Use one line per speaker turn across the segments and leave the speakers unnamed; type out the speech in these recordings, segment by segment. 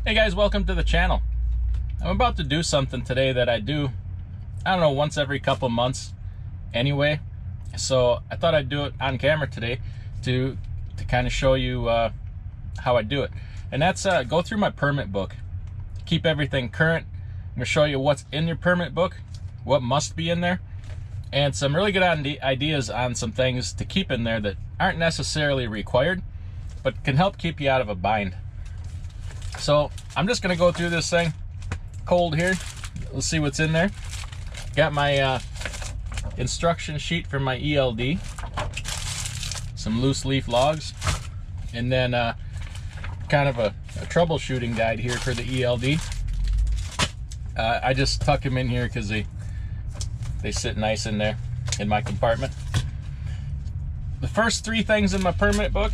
Hey guys, welcome to the channel. I'm about to do something today that I do, I don't know, once every couple months anyway. So I thought I'd do it on camera today to kind of show you how I do it. And that's go through my permit book, keep everything current. I'm gonna show you what's in your permit book, what must be in there, and some really good ideas on some things to keep in there that aren't necessarily required, but can help keep you out of a bind. So I'm just gonna go through this thing cold here. Let's see what's in there. Got my instruction sheet for my ELD, some loose leaf logs, and then kind of a troubleshooting guide here for the ELD. I just tuck them in here because they sit nice in there in my compartment. The first three things in my permit book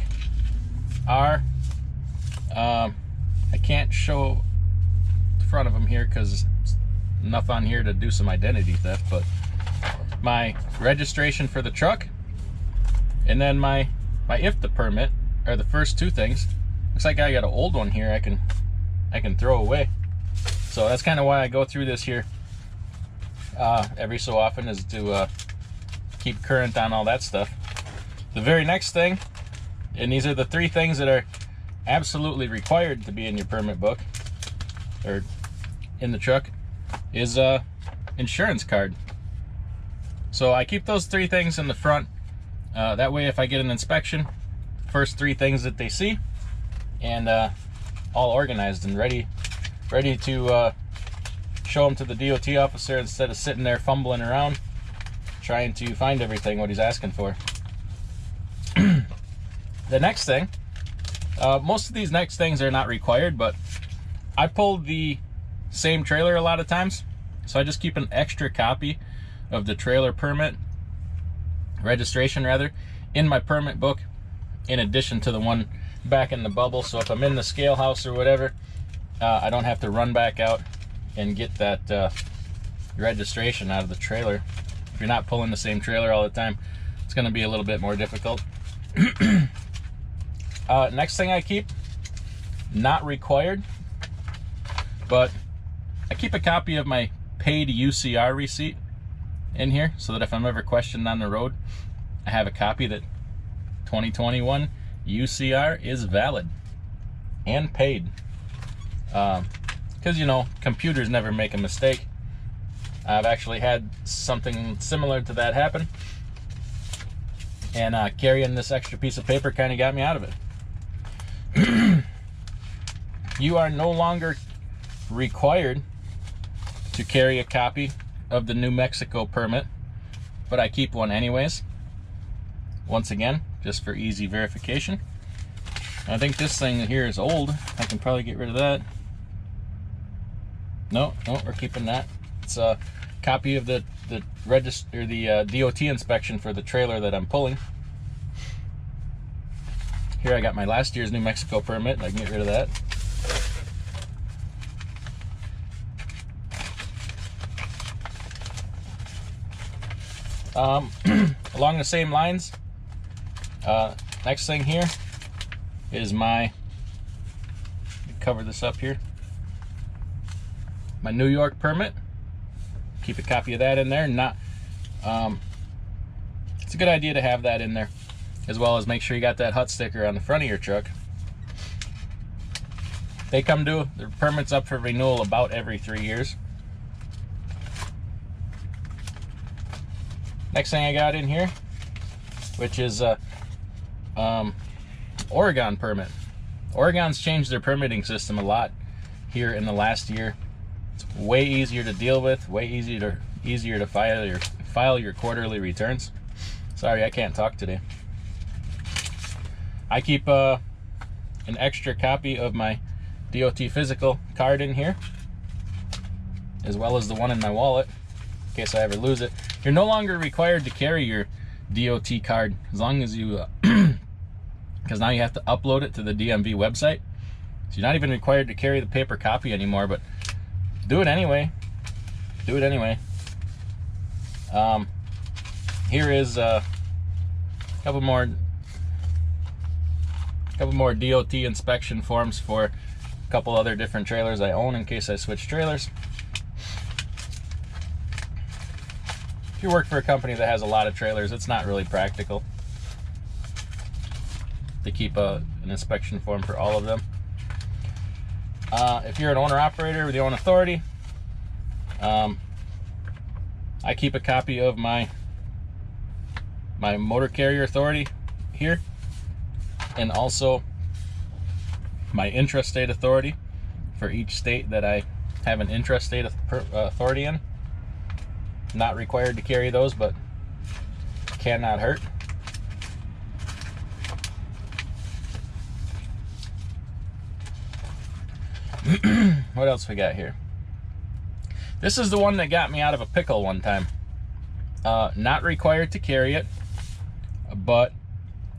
are I can't show the front of them here because enough on here to do some identity theft, but my registration for the truck and then my IFTA permit are the first two things. Looks like I got an old one here I can throw away. So that's kind of why I go through this here every so often, is to keep current on all that stuff. The very next thing, and these are the three things that are absolutely required to be in your permit book or in the truck, is insurance card. So I keep those three things in the front. That way if I get an inspection, first three things that they see, and all organized and ready to show them to the DOT officer instead of sitting there fumbling around trying to find everything what he's asking for. The next thing, most of these next things are not required, but I pulled the same trailer a lot of times, so I just keep an extra copy of the trailer permit, registration rather, in my permit book, in addition to the one back in the bubble. So if I'm in the scale house or whatever, I don't have to run back out and get that registration out of the trailer. If you're not pulling the same trailer all the time, it's going to be a little bit more difficult. Next thing I keep, not required, but I keep a copy of my paid UCR receipt in here, so that if I'm ever questioned on the road, I have a copy that 2021 UCR is valid and paid. Because, you know, computers never make a mistake. I've actually had something similar to that happen, and carrying this extra piece of paper kind of got me out of it. You are no longer required to carry a copy of the New Mexico permit, but I keep one anyways. Once again, just for easy verification. I think this thing here is old. I can probably get rid of that. No, we're keeping that. It's a copy of the DOT inspection for the trailer that I'm pulling. Here I got my last year's New Mexico permit. I can get rid of that. Along the same lines, next thing here is my, cover this up here, my New York permit. Keep a copy of that in there. It's a good idea to have that in there, as well as make sure you got that hut sticker on the front of your truck. They come due, their permit's up for renewal about every 3 years. Next thing I got in here, which is Oregon permit. Oregon's changed their permitting system a lot here in the last year. It's way easier to deal with, way easier to file your quarterly returns. Sorry, I can't talk today. I keep an extra copy of my DOT physical card in here, as well as the one in my wallet in case I ever lose it. You're no longer required to carry your DOT card as long as you, because now you have to upload it to the DMV website. So you're not even required to carry the paper copy anymore, but do it anyway. Do it anyway. Here is a couple more DOT inspection forms for couple other different trailers I own in case I switch trailers. If you work for a company that has a lot of trailers, it's not really practical to keep an inspection form for all of them. If you're an owner-operator with your own authority, I keep a copy of my motor carrier authority here, and also my intrastate authority for each state that I have an intrastate authority in. Not required to carry those, but cannot hurt. What else we got here? This is the one that got me out of a pickle one time. Not required to carry it, but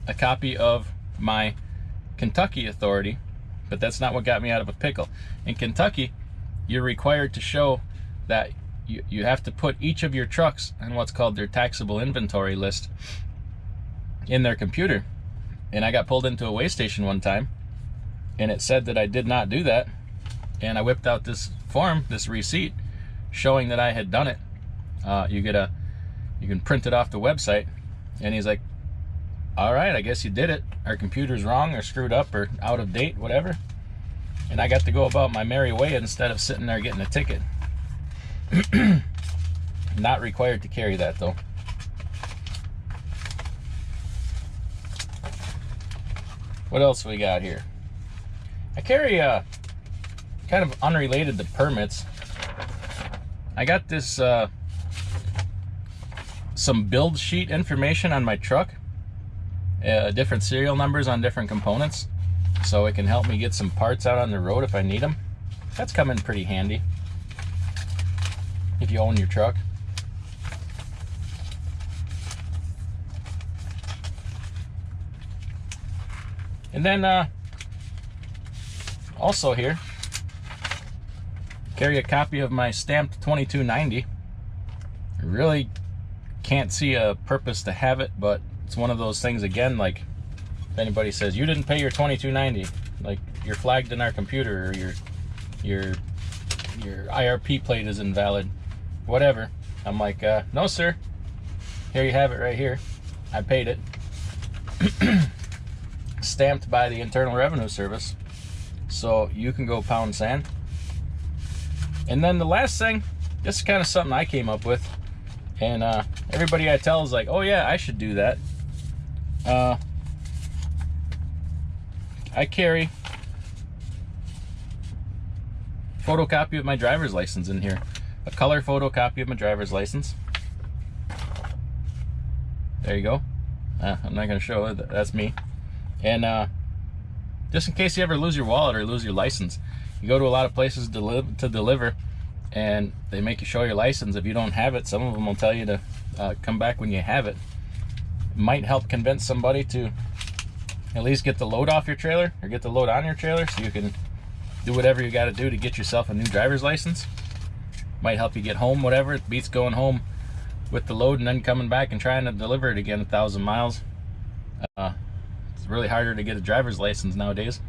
a copy of my Kentucky authority, but that's not what got me out of a pickle. In Kentucky, you're required to show that you have to put each of your trucks on what's called their taxable inventory list in their computer. And I got pulled into a weigh station one time, and it said that I did not do that. And I whipped out this form, this receipt, showing that I had done it. You can print it off the website. And he's like, all right, I guess you did it. Our computer's wrong or screwed up or out of date, whatever. And I got to go about my merry way instead of sitting there getting a ticket. Not required to carry that though. What else we got here? I carry kind of unrelated to permits. I got this some build sheet information on my truck, different serial numbers on different components, so it can help me get some parts out on the road if I need them. That's come in pretty handy if you own your truck. And then also here, carry a copy of my stamped 2290. I really can't see a purpose to have it, but it's one of those things, again, like if anybody says you didn't pay your 2290, like you're flagged in our computer, or your IRP plate is invalid, whatever. I'm like, no sir, here you have it right here. I paid it. Stamped by the Internal Revenue Service, so you can go pound sand. And then the last thing, this is kind of something I came up with, and everybody I tell is like, oh yeah, I should do that. I carry a photocopy of my driver's license in here, a color photocopy of my driver's license. There you go. I'm not going to show it, that's me. And just in case you ever lose your wallet or lose your license, you go to a lot of places to deliver, and they make you show your license. If you don't have it, some of them will tell you to come back when you have it. Might help convince somebody to at least get the load off your trailer, or get the load on your trailer, so you can do whatever you got to do to get yourself a new driver's license. Might help you get home, whatever. It beats going home with the load and then coming back and trying to deliver it again 1,000 miles. It's really harder to get a driver's license nowadays.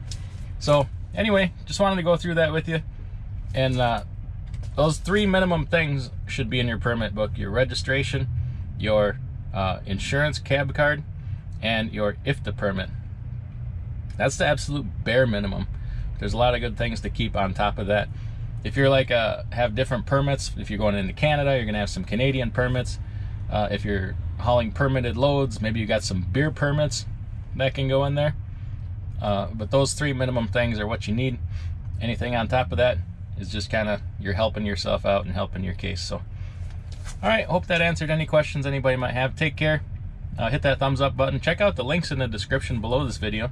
So anyway, just wanted to go through that with you. And those 3 minimum things should be in your permit book: your registration, your insurance cab card, and your IFTA permit. That's the absolute bare minimum. There's a lot of good things to keep on top of that. If you're like have different permits, if you're going into Canada, you're gonna have some Canadian permits. If you're hauling permitted loads, maybe you got some beer permits that can go in there. But those 3 minimum things are what you need. Anything on top of that is just kind of, you're helping yourself out and helping your case. So all right, hope that answered any questions anybody might have. Take care. Hit that thumbs up button. Check out the links in the description below this video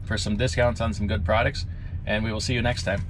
for some discounts on some good products, and we will see you next time.